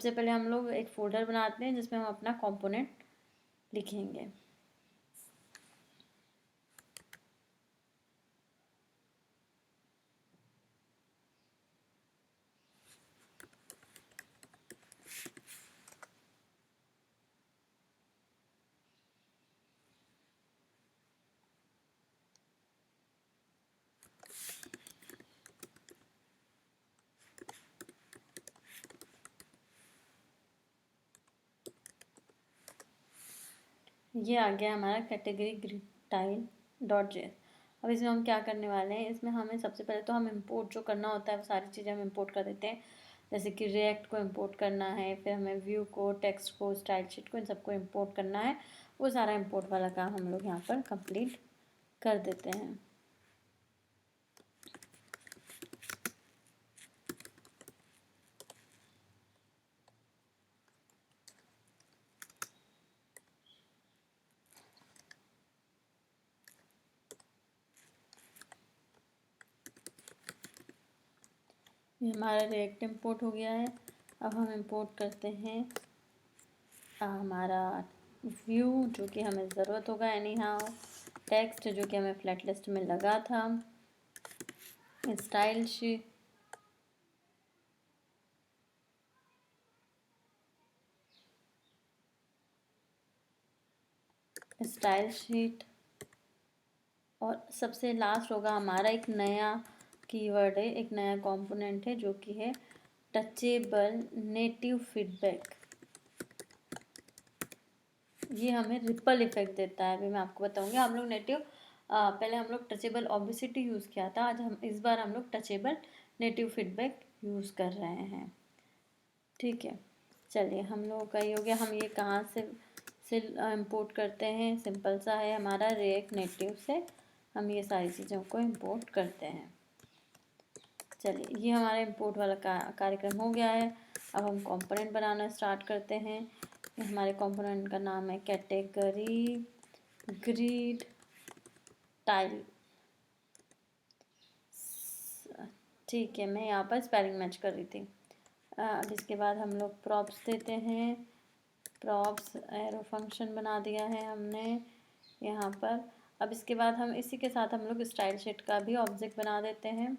सबसे पहले हम लोग एक फोल्डर बनाते हैं जिसमें हम अपना कंपोनेंट लिखेंगे। ये आ गया हमारा category grid tile dot JS. अब इसमें हम क्या करने वाले हैं, इसमें हमें सबसे पहले तो हम इंपोर्ट जो करना होता है वो सारी चीज़ें हम इंपोर्ट कर देते हैं। जैसे कि रिएक्ट को इंपोर्ट करना है, फिर हमें व्यू को, टेक्स्ट को, स्टाइल शीट को, इन सबको इंपोर्ट करना है। वो सारा इंपोर्ट वाला काम हम लोग यहाँ पर कंप्लीट कर देते हैं। ये हमारा रिएक्ट इंपोर्ट हो गया है। अब हम इंपोर्ट करते हैं हमारा व्यू जो कि हमें ज़रूरत होगा एनी हाउ, टेक्स्ट जो कि हमें फ्लैट लिस्ट में लगा था, स्टाइल शीट, और सबसे लास्ट होगा हमारा एक नया कीवर्ड है, एक नया कंपोनेंट है जो कि है टचेबल नेटिव फीडबैक। ये हमें रिपल इफेक्ट देता है। अभी मैं आपको बताऊंगी। हम लोग पहले हम लोग टचेबल ऑब्विसिटी यूज़ किया था, आज इस बार हम लोग टचेबल नेटिव फीडबैक यूज़ कर रहे हैं। ठीक है, चलिए हम लोगों का ये हो गया। हम ये कहाँ से इंपोर्ट करते हैं, सिंपल सा है, हमारा रिएक्ट नेटिव से हम ये सारी चीज़ों को इंपोर्ट करते हैं। चलिए ये हमारा इंपोर्ट वाला कार्यक्रम हो गया है। अब हम कंपोनेंट बनाना स्टार्ट करते हैं। हमारे कंपोनेंट का नाम है कैटेगरी ग्रिड टाइल। ठीक है, मैं यहाँ पर स्पेलिंग मैच कर रही थी। अब इसके बाद हम लोग प्रॉप्स देते हैं। प्रॉप्स एरो फंक्शन बना दिया है हमने यहाँ पर। अब इसके बाद हम इसी के साथ हम लोग स्टाइल शीट का भी ऑब्जेक्ट बना देते हैं,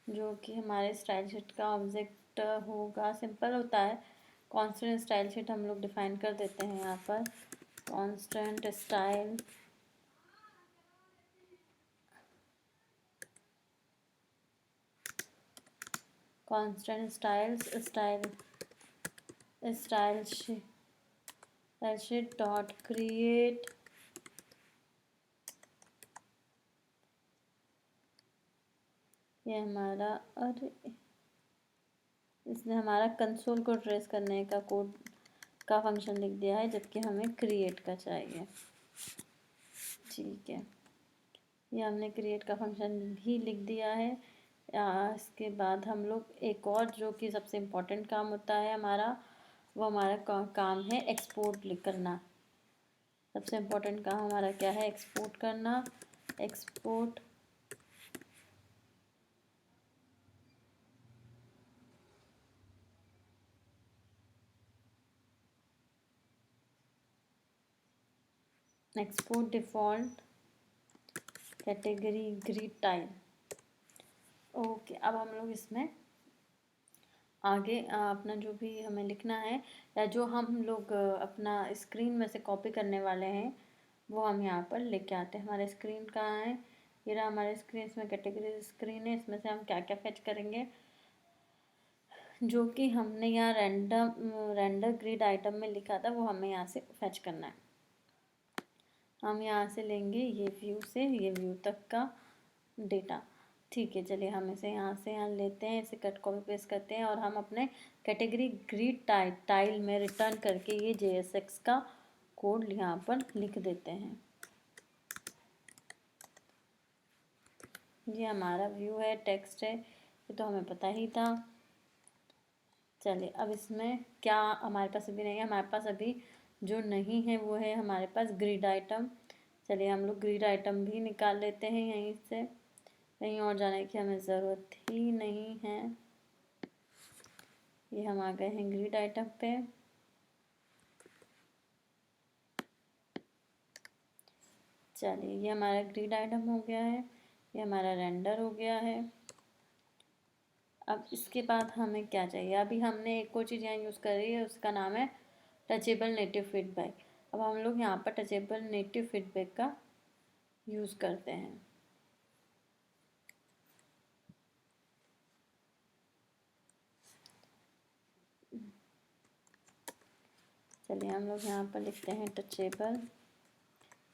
जो कि हमारे स्टाइल शीट का ऑब्जेक्ट होगा, सिंपल होता है। कांस्टेंट स्टाइल शीट हम लोग डिफाइन कर देते हैं यहाँ पर। Constant style sheet dot create ये हमारा, अरे इसने हमारा कंसोल को ट्रेस करने का कोड का फंक्शन लिख दिया है, जबकि हमें क्रिएट का चाहिए। ठीक है, ये हमने क्रिएट का फंक्शन भी लिख दिया है। इसके बाद हम लोग एक और जो कि सबसे इम्पोर्टेंट काम होता है हमारा, वो हमारा काम है एक्सपोर्ट करना। सबसे इम्पोर्टेंट काम हमारा क्या है, एक्सपोर्ट करना। Export default category grid tile. Okay, अब हम लोग इसमें आगे अपना जो भी हमें लिखना है या जो हम लोग अपना स्क्रीन में से कॉपी करने वाले हैं वो हम यहाँ पर लेके आते हैं। हमारा स्क्रीन कहाँ है, ये रहा हमारा स्क्रीन। इसमें कैटेगरी स्क्रीन है, इसमें से हम क्या क्या फेच करेंगे, जो कि हमने यहाँ रेंडर ग्रिड आइटम में लिखा था वो हमें यहाँ से फेच करना है। हम यहाँ से लेंगे ये व्यू से ये व्यू तक का डेटा। ठीक है, चलिए हम इसे यहाँ से यहाँ लेते हैं, इसे कट कॉपी पेस्ट करते हैं और हम अपने कैटेगरी ग्रिड टाइल में रिटर्न करके ये JSX का कोड यहाँ पर लिख देते हैं। ये हमारा व्यू है, टेक्स्ट है, ये तो हमें पता ही था। चलिए अब इसमें क्या हमारे पास अभी नहीं है, हमारे पास अभी जो नहीं है वो है हमारे पास ग्रिड आइटम। चलिए हम लोग ग्रिड आइटम भी निकाल लेते हैं यहीं से, कहीं और जाने की हमें ज़रूरत ही नहीं है। ये हम आ गए हैं ग्रिड आइटम पे। चलिए ये हमारा ग्रिड आइटम हो गया है, ये हमारा रेंडर हो गया है। अब इसके बाद हमें क्या चाहिए, अभी हमने एक और चीज़ यहाँ यूज़ करी है, उसका नाम है टचेबल नेटिव फीडबैक। अब हम लोग यहाँ पर टचेबल नेटिव फीडबैक का यूज़ करते हैं। चलिए हम लोग यहाँ पर लिखते हैं टचेबल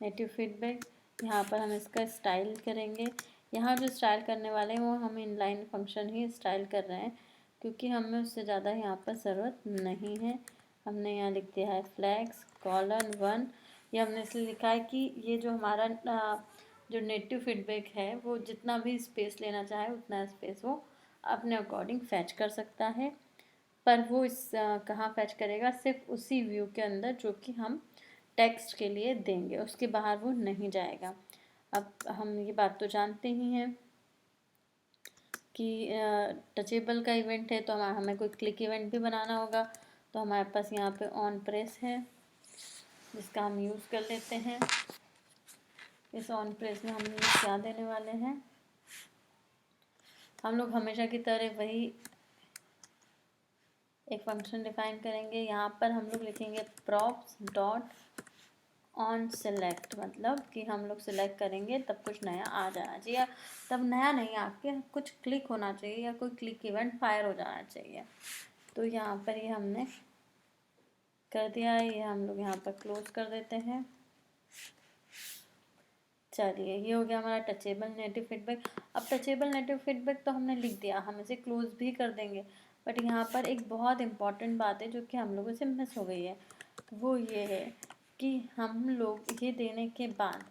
नेटिव फीडबैक। यहाँ पर हम इसका स्टाइल करेंगे। यहाँ जो स्टाइल करने वाले हैं वो हम इनलाइन फंक्शन ही स्टाइल कर रहे हैं, क्योंकि हमें उससे ज़्यादा यहाँ पर ज़रूरत नहीं है। हमने यहाँ लिख दिया है फ्लैग्स :1। ये हमने इसलिए लिखा है कि ये जो हमारा जो नेटिव फीडबैक है वो जितना भी स्पेस लेना चाहे उतना स्पेस वो अपने अकॉर्डिंग फैच कर सकता है, पर वो इस कहाँ फैच करेगा, सिर्फ उसी व्यू के अंदर जो कि हम टेक्स्ट के लिए देंगे, उसके बाहर वो नहीं जाएगा। अब हम ये बात तो जानते ही हैं कि टचेबल का इवेंट है तो हमें कोई क्लिक इवेंट भी बनाना होगा। तो हमारे पास यहाँ पे ऑन प्रेस है, जिसका हम यूज़ कर लेते हैं। इस ऑन प्रेस में हम क्या देने वाले हैं, हम लोग हमेशा की तरह वही एक फंक्शन डिफाइन करेंगे। यहाँ पर हम लोग लिखेंगे प्रॉप्स डॉट ऑन सेलेक्ट, मतलब कि हम लोग सिलेक्ट करेंगे तब कुछ नया आ जाना चाहिए, तब नया नहीं आके कुछ क्लिक होना चाहिए या कोई क्लिक इवेंट फायर हो जाना चाहिए। तो यहाँ पर ये हमने कर दिया है, ये हम लोग यहाँ पर क्लोज कर देते हैं। चलिए ये हो गया हमारा टचेबल नेटिव फीडबैक। अब टचेबल नेटिव फीडबैक तो हमने लिख दिया, हम इसे क्लोज भी कर देंगे, बट यहाँ पर एक बहुत इम्पॉर्टेंट बात है जो कि हम लोगों से मिस हो गई है। वो ये है कि हम लोग ये देने के बाद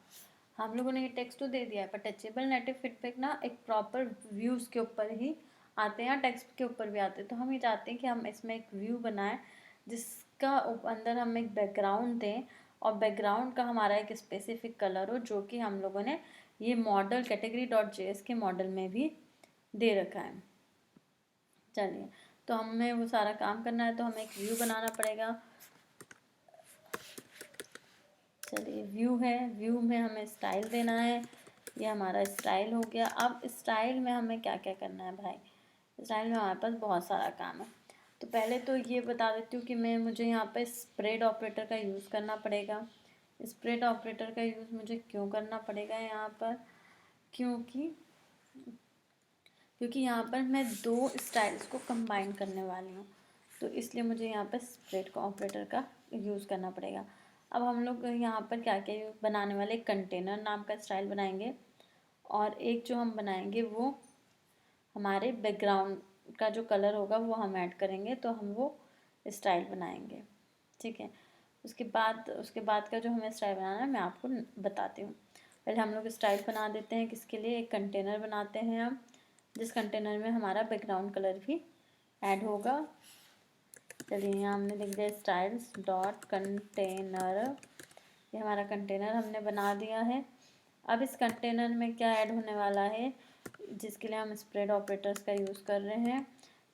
हम लोगों ने ये टेक्स्ट तो दे दिया है, पर टचेबल नेटिव फीडबैक ना एक प्रॉपर व्यूज़ के ऊपर ही आते हैं, टेक्स्ट के ऊपर भी आते हैं। तो हम ये चाहते हैं कि हम इसमें एक व्यू बनाएं जिसका अंदर हम एक बैकग्राउंड दें, और बैकग्राउंड का हमारा एक स्पेसिफिक कलर हो, जो कि हम लोगों ने ये मॉडल category.js के मॉडल में भी दे रखा है। चलिए तो हमें वो सारा काम करना है, तो हमें एक व्यू बनाना पड़ेगा। चलिए व्यू है, व्यू में हमें स्टाइल देना है, ये हमारा स्टाइल हो गया। अब स्टाइल में हमें क्या क्या करना है भाई, स्टाइल में हमारे पास बहुत सारा काम है। तो पहले तो ये बता देती हूँ कि मुझे यहाँ पे स्प्रेड ऑपरेटर का यूज़ करना पड़ेगा। स्प्रेड ऑपरेटर का यूज़ मुझे क्यों करना पड़ेगा यहाँ पर, क्योंकि यहाँ पर मैं दो स्टाइल्स को कंबाइन करने वाली हूँ, तो इसलिए मुझे यहाँ पर स्प्रेड का ऑपरेटर का यूज़ करना पड़ेगा। अब हम लोग यहाँ पर क्या क्या बनाने वाले, कंटेनर नाम का स्टाइल बनाएंगे, और एक जो हम बनाएंगे वो हमारे बैकग्राउंड का जो कलर होगा वो हम ऐड करेंगे, तो हम वो स्टाइल बनाएंगे। ठीक है, उसके बाद का जो हमें स्टाइल बनाना है मैं आपको बताती हूँ। पहले हम लोग स्टाइल बना देते हैं, किसके लिए, एक कंटेनर बनाते हैं हम, जिस कंटेनर में हमारा बैकग्राउंड कलर भी ऐड होगा। चलिए यहाँ हमने लिख दिया स्टाइल्स डॉट कंटेनर, ये हमारा कंटेनर हमने बना दिया है। अब इस कंटेनर में क्या ऐड होने वाला है, जिसके लिए हम स्प्रेड ऑपरेटर्स का यूज़ कर रहे हैं,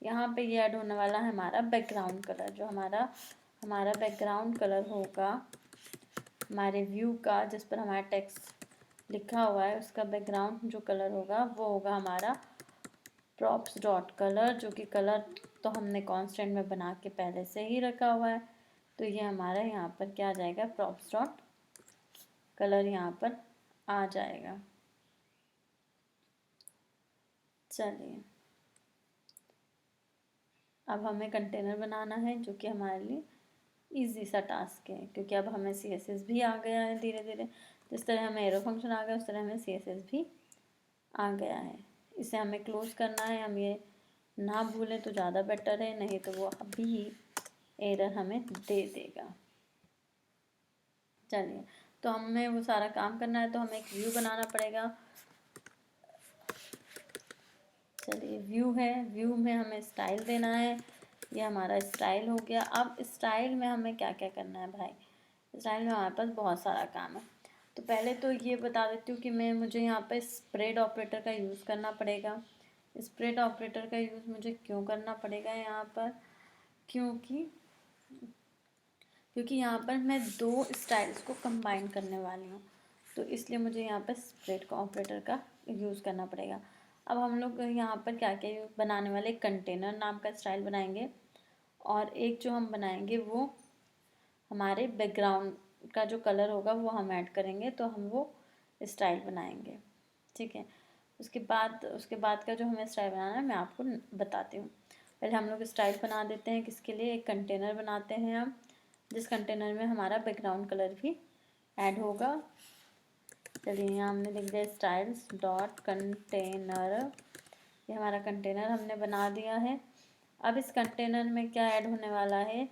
यहाँ पे ये ऐड होने वाला है हमारा बैकग्राउंड कलर। जो हमारा बैकग्राउंड कलर होगा हमारे व्यू का, जिस पर हमारा टेक्स्ट लिखा हुआ है, उसका बैकग्राउंड जो कलर होगा वो होगा हमारा प्रॉप्स डॉट कलर, जो कि कलर तो हमने कांस्टेंट में बना के पहले से ही रखा हुआ है। तो ये हमारा यहाँ पर क्या आ जाएगा, प्रॉप्स डॉट कलर यहाँ पर आ जाएगा। चलिए अब हमें कंटेनर बनाना है, जो कि हमारे लिए इजी सा टास्क है, क्योंकि अब हमें CSS भी आ गया है धीरे धीरे। जिस तरह हमें एरो फंक्शन आ गया उस तरह हमें CSS भी आ गया है। इसे हमें क्लोज करना है, हम ये ना भूलें तो ज़्यादा बेटर है, नहीं तो वो अभी एरर हमें दे देगा। चलिए तो हमें वो सारा काम करना है, तो हमें एक व्यू बनाना पड़ेगा। चलिए व्यू है, व्यू में हमें स्टाइल देना है, ये हमारा स्टाइल हो गया। अब स्टाइल में हमें क्या क्या करना है भाई, स्टाइल में हमारे पास बहुत सारा काम है। तो पहले तो ये बता देती हूँ कि मुझे यहाँ पे स्प्रेड ऑपरेटर का यूज़ करना पड़ेगा। स्प्रेड ऑपरेटर का यूज़ मुझे क्यों करना पड़ेगा यहाँ पर, क्योंकि यहाँ पर मैं 2 स्टाइल्स को कंबाइन करने वाली हूँ, तो इसलिए मुझे यहाँ पर स्प्रेड का ऑपरेटर का यूज़ करना पड़ेगा। अब हम लोग यहाँ पर क्या क्या बनाने वाले, कंटेनर नाम का स्टाइल बनाएंगे, और एक जो हम बनाएंगे वो हमारे बैकग्राउंड का जो कलर होगा वो हम ऐड करेंगे, तो हम वो स्टाइल बनाएंगे। ठीक है, उसके बाद का जो हमें स्टाइल बनाना है मैं आपको बताती हूँ। पहले हम लोग स्टाइल बना देते हैं, किसके लिए, एक कंटेनर बनाते हैं हम, जिस कंटेनर में हमारा बैकग्राउंड कलर भी ऐड होगा। चलिए यहाँ हमने लिख दिया स्टाइल्स डॉट कंटेनर, ये हमारा कंटेनर हमने बना दिया है। अब इस कंटेनर में क्या ऐड होने वाला है,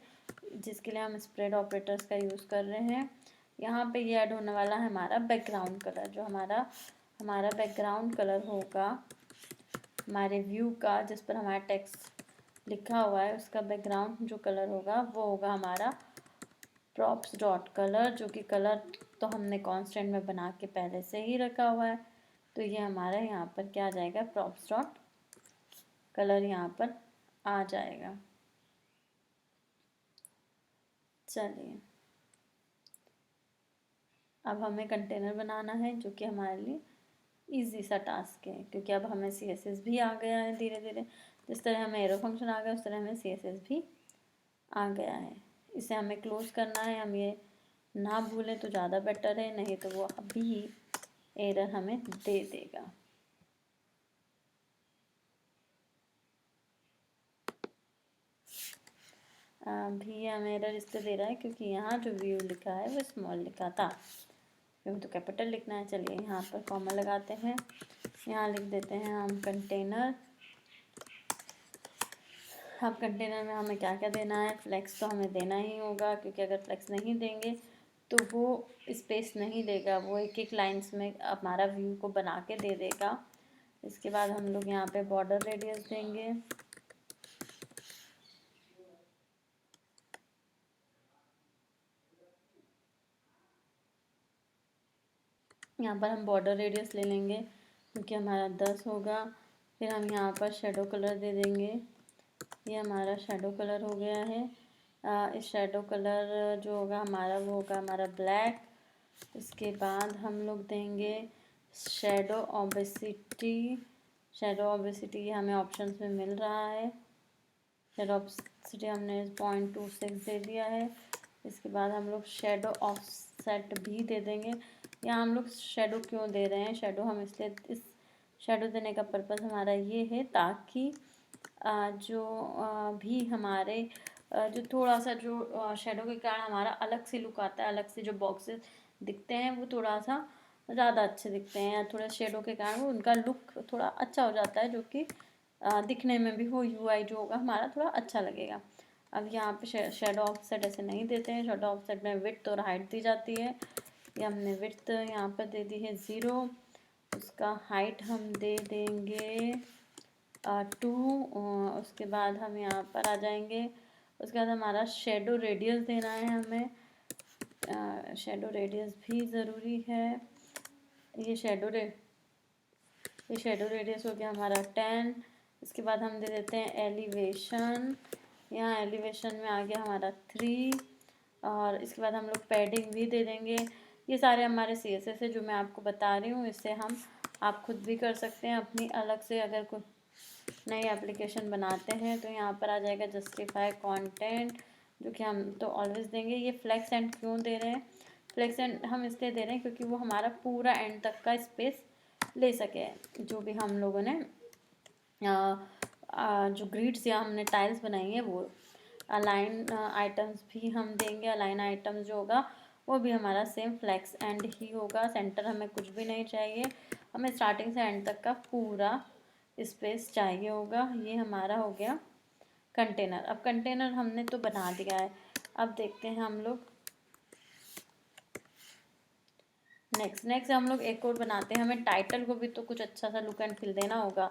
जिसके लिए हम स्प्रेड ऑपरेटर्स का यूज़ कर रहे हैं, यहाँ पे ये ऐड होने वाला है हमारा बैकग्राउंड कलर, जो हमारा बैकग्राउंड कलर होगा हमारे व्यू का, जिस पर हमारा टेक्स्ट लिखा हुआ है, उसका बैकग्राउंड जो कलर होगा वो होगा हमारा प्रॉप्स डॉट कलर, जो कि कलर तो हमने कांस्टेंट में बना के पहले से ही रखा हुआ है, तो ये हमारा यहाँ पर क्या आ जाएगा, प्रॉप्स डॉट कलर यहाँ पर आ जाएगा। चलिए अब हमें कंटेनर बनाना है, जो कि हमारे लिए इजी सा टास्क है, क्योंकि अब हमें CSS भी आ गया है धीरे धीरे। जिस तरह हमें एरो फंक्शन आ गया उस तरह हमें CSS भी आ गया है। इसे हमें क्लोज करना है, हम ये ना भूलें तो ज़्यादा बेटर है, नहीं तो वो अभी एरर हमें दे देगा। अभी हमें एरर इसलिए दे रहा है क्योंकि यहाँ जो व्यू लिखा है वो स्मॉल लिखा था, हमें तो कैपिटल लिखना है। चलिए यहाँ पर कॉमा लगाते हैं, यहाँ लिख देते हैं हम कंटेनर। अब कंटेनर में हमें क्या क्या देना है, फ्लेक्स तो हमें देना ही होगा, क्योंकि अगर फ्लेक्स नहीं देंगे तो वो स्पेस नहीं देगा, वो एक एक लाइन्स में हमारा व्यू को बना के दे देगा। इसके बाद हम लोग यहाँ पे बॉर्डर रेडियस देंगे, यहाँ पर हम बॉर्डर रेडियस ले लेंगे क्योंकि हमारा 10 होगा। फिर हम यहाँ पर शेडो कलर दे देंगे, ये हमारा शेडो कलर हो गया है। इस शेडो कलर जो होगा हमारा वो होगा हमारा ब्लैक। इसके बाद हम लोग देंगे शेडो ऑब्विसिटी, शेडो ऑब्विसिटी हमें ऑप्शंस में मिल रहा है, शेडो ऑब्विसिटी हमने 0.26 दे दिया है। इसके बाद हम लोग शेडो ऑफसेट भी दे देंगे। यहाँ हम लोग शेडो क्यों दे रहे हैं, शेडो हम इसलिए, इस शेडो देने का पर्पज़ हमारा ये है ताकि जो भी हमारे जो थोड़ा सा जो शेडो के कारण हमारा अलग से लुक आता है, अलग से जो बॉक्सेस दिखते हैं वो थोड़ा सा ज़्यादा अच्छे दिखते हैं, थोड़ा शेडो के कारण वो उनका लुक थोड़ा अच्छा हो जाता है, जो कि दिखने में भी वो UI जो होगा हमारा थोड़ा अच्छा लगेगा। अब यहाँ पे शेडो ऑफसेट ऐसे नहीं देते हैं, शेडो ऑफसेट में विड्थ और हाइट दी जाती है। ये हमने विड्थ यहाँ पर दे दी है 0, उसका हाइट हम दे देंगे 2। उसके बाद हम यहाँ पर आ जाएंगे, उसके बाद हमारा शेडो रेडियस देना है हमें, शेडो रेडियस भी ज़रूरी है। ये शेडो रेडियस हो गया हमारा 10। इसके बाद हम दे देते हैं एलिवेशन, यहाँ एलिवेशन में आ गया हमारा 3। और इसके बाद हम लोग पैडिंग भी दे देंगे। ये सारे हमारे CSS है जो मैं आपको बता रही हूँ, इससे आप खुद भी कर सकते हैं अपनी अलग से। अगर कोई नई एप्लीकेशन बनाते हैं तो यहाँ पर आ जाएगा जस्टिफाई कंटेंट, जो कि हम तो ऑलवेज देंगे। ये फ्लेक्स एंड क्यों दे रहे हैं, फ्लेक्स एंड हम इसलिए दे रहे हैं क्योंकि वो हमारा पूरा एंड तक का स्पेस ले सके। जो भी हम लोगों ने जो ग्रिड्स या हमने टाइल्स बनाई है वो अलाइन आइटम्स भी हम देंगे। अलाइन आइटम्स जो होगा वो भी हमारा सेम फ्लेक्स एंड ही होगा, सेंटर हमें कुछ भी नहीं चाहिए, हमें स्टार्टिंग से एंड तक का पूरा स्पेस चाहिए होगा। ये हमारा हो गया कंटेनर। अब कंटेनर हमने तो बना दिया है, अब देखते हैं हम लोग नेक्स्ट हम लोग एक और बनाते हैं। हमें टाइटल को भी तो कुछ अच्छा सा लुक एंड फील देना होगा,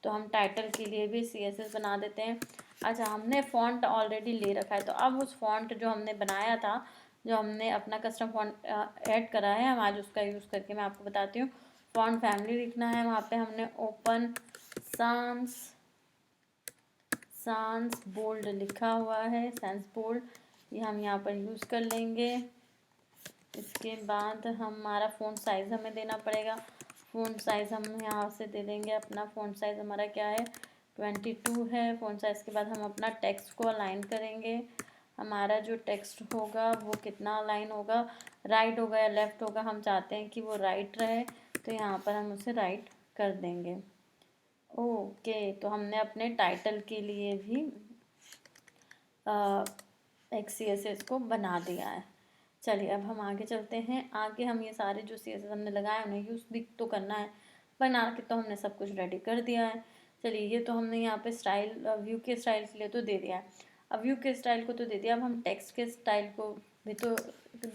तो हम टाइटल के लिए भी CSS बना देते हैं। अच्छा, हमने फ़ॉन्ट ऑलरेडी ले रखा है, तो अब उस फ़ॉन्ट जो हमने बनाया था, जो हमने अपना कस्टम फ़ॉन्ट ऐड करा है, हम आज उसका यूज़ करके मैं आपको बताती हूँ। फ़ॉन्ट फैमिली लिखना है, वहाँ पे हमने ओपन सांस sans बोल्ड लिखा हुआ है, sans बोल्ड, ये हम यहाँ पर यूज़ कर लेंगे। इसके बाद हमारा फ़ॉन्ट साइज़ हमें देना पड़ेगा। फ़ॉन्ट साइज़ हम यहाँ से दे देंगे, अपना फ़ॉन्ट साइज़ हमारा क्या है 22 है फ़ॉन्ट साइज़ के बाद हम अपना टेक्स्ट को अलाइन करेंगे। हमारा जो टेक्स्ट होगा वो कितना अलाइन होगा, राइट होगा या लेफ़्ट होगा, हम चाहते हैं कि वो राइट रहे तो यहाँ पर हम उसे राइट कर देंगे। ओके, तो हमने अपने टाइटल के लिए भी एक CSS को बना दिया है। चलिए अब हम आगे चलते हैं। आगे हम ये सारे जो CSS हमने लगाए उन्हें यूज़ भी तो करना है, बना के तो हमने सब कुछ रेडी कर दिया है। चलिए ये तो हमने यहाँ पे स्टाइल व्यू के स्टाइल के लिए तो दे दिया है। अब व्यू के स्टाइल को तो दे दिया, अब हम टेक्स्ट के स्टाइल को भी तो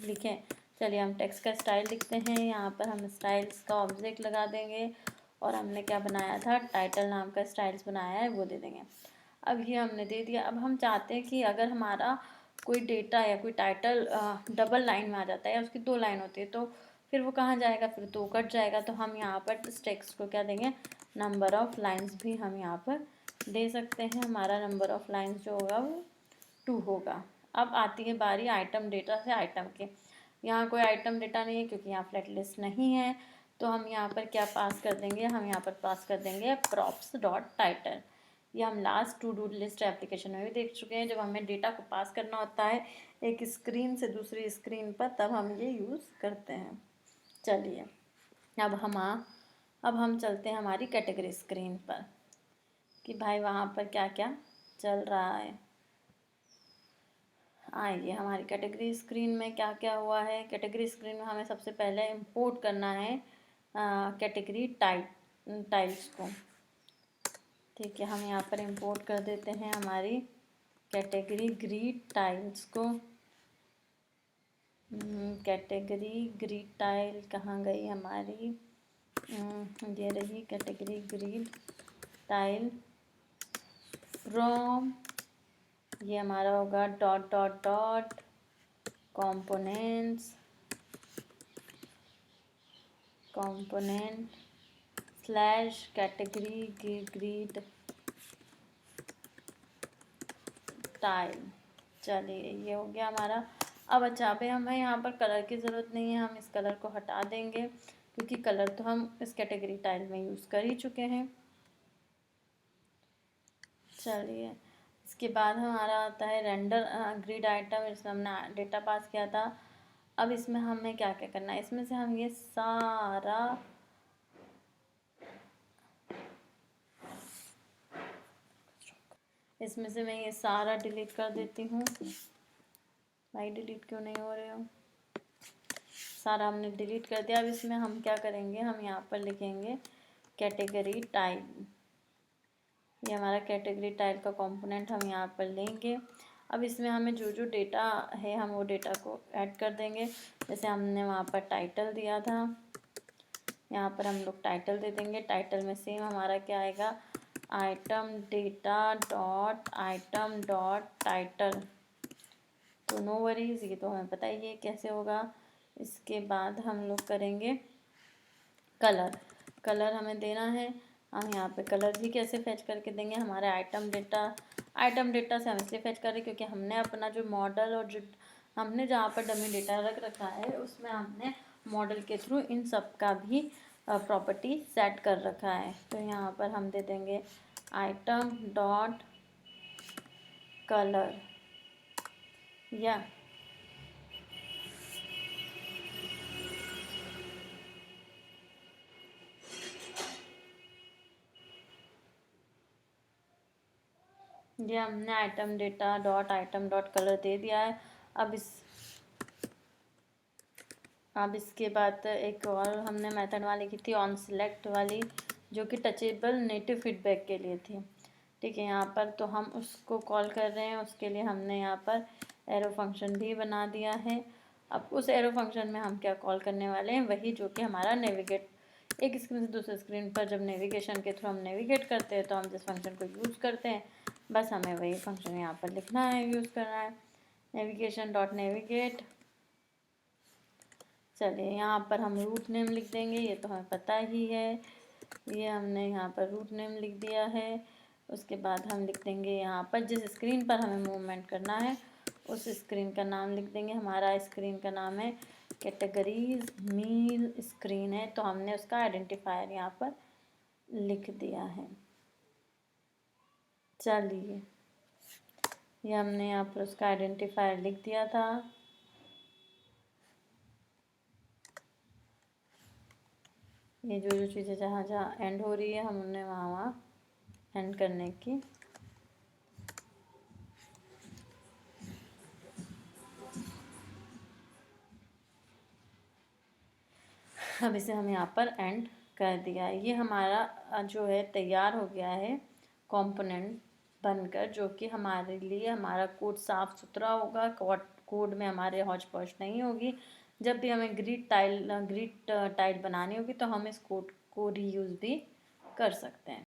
लिखें। चलिए हम टेक्स्ट का स्टाइल लिखते हैं। यहाँ पर हम स्टाइल्स का ऑब्जेक्ट लगा देंगे और हमने क्या बनाया था, टाइटल नाम का स्टाइल्स बनाया है, वो दे देंगे। अब ये हमने दे दिया। अब हम चाहते हैं कि अगर हमारा कोई डेटा या कोई टाइटल डबल लाइन में आ जाता है या उसकी 2 लाइन होती है तो फिर वो कहाँ जाएगा, फिर तो कट जाएगा। तो हम यहाँ पर इस टेक्स्ट को क्या देंगे, नंबर ऑफ़ लाइन्स भी हम यहाँ पर दे सकते हैं। हमारा नंबर ऑफ़ लाइन्स जो होगा वो 2 होगा। अब आती है बारी आइटम डेटा से आइटम के। यहाँ कोई आइटम डेटा नहीं है क्योंकि यहाँ फ्लैट लिस्ट नहीं है, तो हम यहाँ पर क्या पास कर देंगे, हम यहाँ पर पास कर देंगे props डॉट टाइटल। ये हम last to do list application में भी देख चुके हैं। जब हमें डेटा को पास करना होता है एक स्क्रीन से दूसरी स्क्रीन पर, तब हम ये यूज़ करते हैं। चलिए अब हम चलते हैं हमारी कैटेगरी स्क्रीन पर कि भाई वहाँ पर क्या क्या चल रहा है। आइए हमारी कैटेगरी स्क्रीन में क्या क्या हुआ है। कैटेगरी स्क्रीन में हमें सबसे पहले इंपोर्ट करना है कैटेगरी टाइल्स को। ठीक है, हम यहाँ पर इंपोर्ट कर देते हैं हमारी कैटेगरी ग्रिड टाइल्स को। कैटेगरी ग्रिड टाइल कहाँ गई हमारी, ये रही कैटेगरी ग्रिड टाइल फ्रॉम, ये हमारा होगा dot dot dot component slash category grid tile. चलिए ये हो गया हमारा। अब अच्छा पे हमें यहाँ पर कलर की ज़रूरत नहीं है, हम इस कलर को हटा देंगे क्योंकि कलर तो हम इस कैटेगरी टाइल में यूज़ कर ही चुके हैं। चलिए इसके बाद हमारा आता है रेंडर ग्रिड आइटम, इसमें हमने डेटा पास किया था। अब इसमें हमें क्या क्या करना है, इसमें से हम ये सारा इसमें से मैं ये सारा डिलीट कर देती हूँ। भाई डिलीट क्यों नहीं हो रहे हो, सारा हमने डिलीट कर दिया। अब इसमें हम क्या करेंगे, हम यहाँ पर लिखेंगे कैटेगरी टाइल। ये हमारा कैटेगरी टाइल का कंपोनेंट हम यहाँ पर लेंगे। अब इसमें हमें जो जो डेटा है हम वो डेटा को ऐड कर देंगे। जैसे हमने वहाँ पर टाइटल दिया था, यहाँ पर हम लोग टाइटल दे देंगे। टाइटल में सेम हमारा क्या आएगा, item data dot item dot title. तो नो वरीज, ये तो हमें पता ही है कैसे होगा। इसके बाद हम लोग करेंगे कलर हमें देना है। हम यहाँ पे कलर भी कैसे फैच करके देंगे, हमारे आइटम डेटा से हम इसलिए फैच कर रहे हैं क्योंकि हमने अपना जो मॉडल और जो हमने जहाँ पर डमी डेटा रख रखा है उसमें हमने मॉडल के थ्रू इन सब का भी प्रॉपर्टी सेट कर रखा है। तो यहाँ पर हम दे देंगे आइटम डॉट कलर या ये हमने आइटम डॉट कलर दे दिया है। अब इसके बाद एक और हमने मेथड वाली की थी ऑन सिलेक्ट वाली, जो कि टचेबल नेटिव फीडबैक के लिए थी। ठीक है, यहाँ पर तो हम उसको कॉल कर रहे हैं, उसके लिए हमने यहाँ पर एरो फंक्शन भी बना दिया है। अब उस एरो फंक्शन में हम क्या कॉल करने वाले हैं, वही जो कि हमारा नेविगेट, एक स्क्रीन से दूसरे स्क्रीन पर जब नेविगेशन के थ्रू हम नेविगेट करते हैं तो हम जिस फंक्शन को यूज़ करते हैं बस हमें वही फंक्शन यहाँ पर लिखना है, यूज़ करना है, नेविगेशन डॉट नेविगेट। चलिए यहाँ पर हम रूट नेम लिख देंगे, ये तो हमें पता ही है, ये हमने यहाँ पर रूट नेम लिख दिया है। उसके बाद हम लिख देंगे यहाँ पर जिस स्क्रीन पर हमें मूवमेंट करना है उस स्क्रीन का नाम लिख देंगे। हमारा स्क्रीन का नाम है कैटेगरीज मील स्क्रीन है, तो हमने उसका आइडेंटिफायर यहाँ पर लिख दिया है। चलिए, ये हमने यहाँ पर उसका आइडेंटिफायर लिख दिया था। ये जो जो चीज़ें जहाँ जहाँ एंड हो रही है हम उन्हें वहाँ वहाँ एंड करने की अब इसे हम यहाँ पर एंड कर दिया। ये हमारा जो है तैयार हो गया है कंपोनेंट बनकर, जो कि हमारे लिए हमारा कोड साफ़ सुथरा होगा। कोड में हमारे हौच पौच नहीं होगी। जब भी हमें ग्रिड टाइल बनानी होगी तो हम इस कोड को रीयूज़ भी कर सकते हैं।